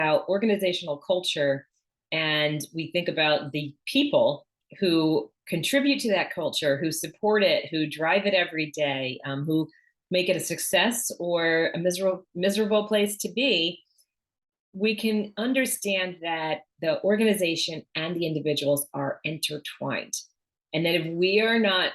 about organizational culture and we think about the people who contribute to that culture, who support it, who drive it every day, who make it a success or a miserable place to be, we can understand that the organization and the individuals are intertwined. And that if we are not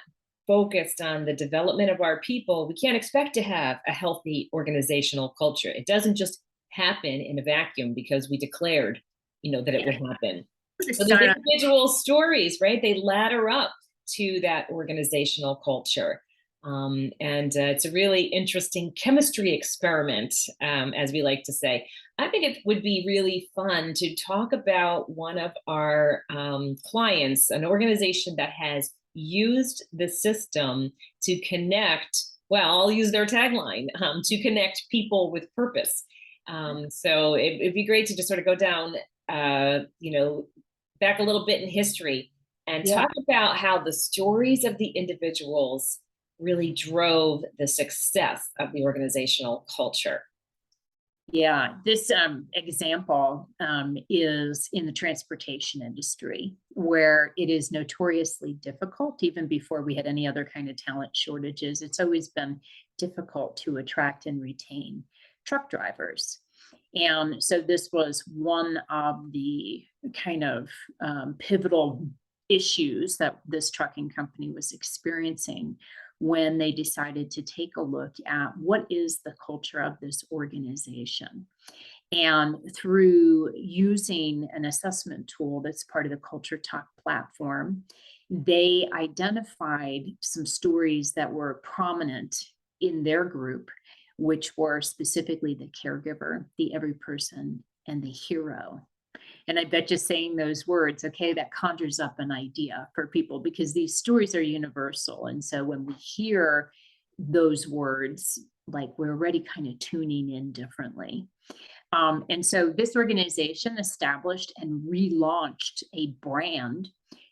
focused on the development of our people, we can't expect to have a healthy organizational culture. It doesn't just happen in a vacuum because we declared, that it would happen. So these individual stories, right? They ladder up to that organizational culture. And it's a really interesting chemistry experiment, as we like to say. I think it would be really fun to talk about one of our clients, an organization that has used the system to connect, well, I'll use their tagline, to connect people with purpose. So it'd be great to just sort of go down, back a little bit in history and talk about how the stories of the individuals really drove the success of the organizational culture. Yeah, this example is in the transportation industry, where it is notoriously difficult, even before we had any other kind of talent shortages. It's always been difficult to attract and retain truck drivers. And so this was one of the kind of pivotal issues that this trucking company was experiencing when they decided to take a look at what is the culture of this organization. And through using an assessment tool that's part of the CultureTalk platform, they identified some stories that were prominent in their group, which were specifically the caregiver, the every person, and the hero. And I bet just saying those words, okay, that conjures up an idea for people, because these stories are universal. And so when we hear those words, like, we're already kind of tuning in differently. And so this organization established and relaunched a brand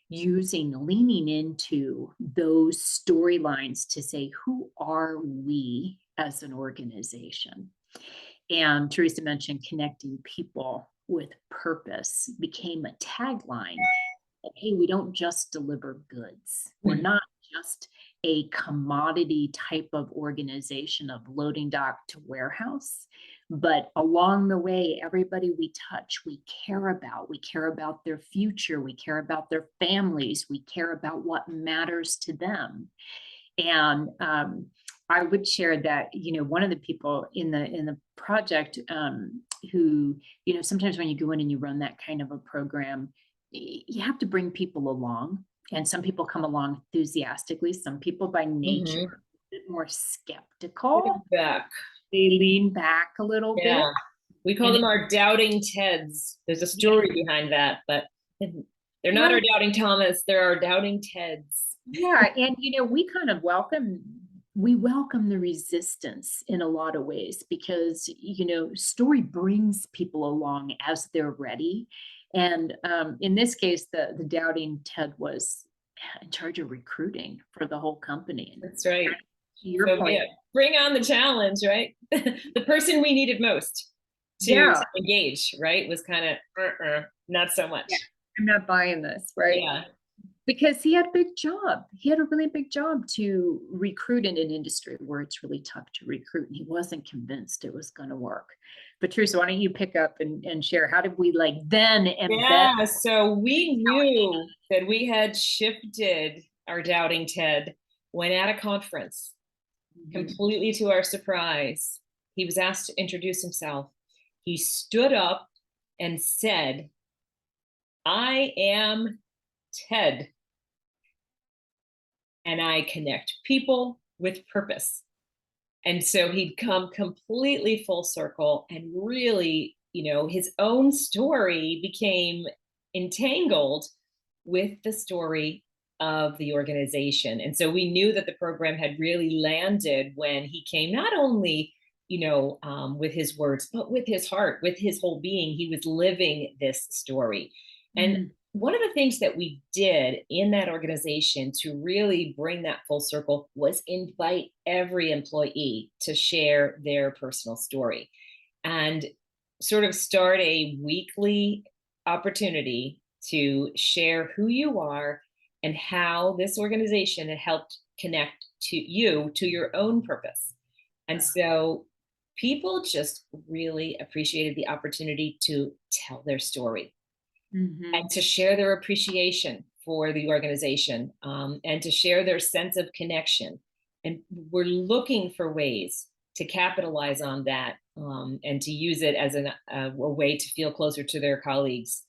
leaning into those storylines to say, who are we as an organization? And Teresa mentioned connecting people with purpose became a tagline. Hey, we don't just deliver goods. We're not just a commodity type of organization of loading dock to warehouse, but along the way, everybody we touch, we care about. We care about their future. We care about their families. We care about what matters to them. And I would share that, one of the people in the project who, sometimes when you go in and you run that kind of a program, you have to bring people along. And some people come along enthusiastically. Some people by nature are a bit more skeptical. They lean back a little bit. We call them our doubting Teds. There's a story behind that, but they're not our doubting Thomas. They're our doubting Teds. Yeah, and we kind of welcome the resistance in a lot of ways, because story brings people along as they're ready. And in this case, the doubting Ted was in charge of recruiting for the whole company. That's right. To your point, bring on the challenge, right? The person we needed most to engage, right, was kind of not so much. Yeah, I'm not buying this, right? Yeah. Because he had a big job. He had a really big job to recruit in an industry where it's really tough to recruit. And he wasn't convinced it was going to work. But Teresa, why don't you pick up and share, how did we then embed? Yeah, so we knew that we had shifted our doubting Ted when at a conference, completely to our surprise. He was asked to introduce himself. He stood up and said, "I am Ted, and I connect people with purpose." And so he'd come completely full circle, and really, his own story became entangled with the story of the organization. And so we knew that the program had really landed when he came, not only, with his words, but with his heart, with his whole being. He was living this story. And one of the things that we did in that organization to really bring that full circle was invite every employee to share their personal story. And sort of start a weekly opportunity to share who you are and how this organization had helped connect to you to your own purpose. And so people just really appreciated the opportunity to tell their story and Mhm. to share their appreciation for the organization, and to share their sense of connection. And we're looking for ways to capitalize on that, and to use it as a way to feel closer to their colleagues.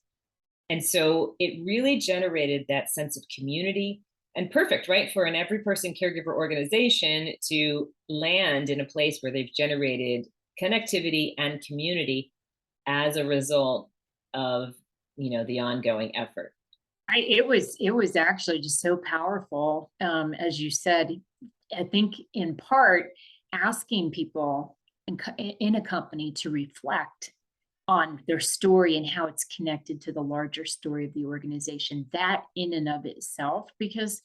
And so it really generated that sense of community, and perfect, right, for an every person caregiver organization to land in a place where they've generated connectivity and community as a result of, the ongoing effort. It was actually just so powerful, as you said. I think in part asking people in a company to reflect on their story and how it's connected to the larger story of the organization. That in and of itself, because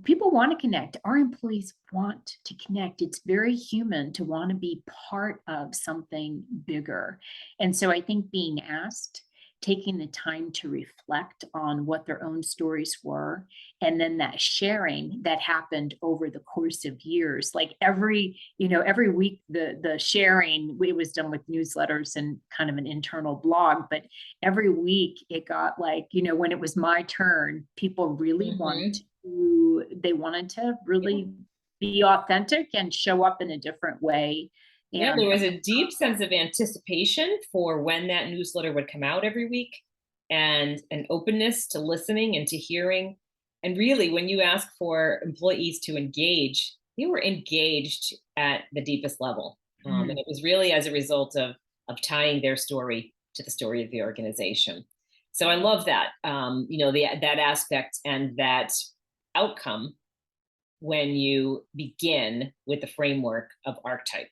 people want to connect. Our employees want to connect. It's very human to want to be part of something bigger. And so I think being asked, taking the time to reflect on what their own stories were, and then that sharing that happened over the course of years. Like every week, the sharing, it was done with newsletters and kind of an internal blog, but every week it got like, when it was my turn, people really wanted Mhm. they wanted to really be authentic and show up in a different way. Yeah, there And was a deep sense of anticipation for when that newsletter would come out every week, and an openness to listening and to hearing. And really, when you ask for employees to engage, they were engaged at the deepest level. And mm, it was really as a result of tying their story to the story of the organization. So I love that, that aspect and that outcome when you begin with the framework of archetype.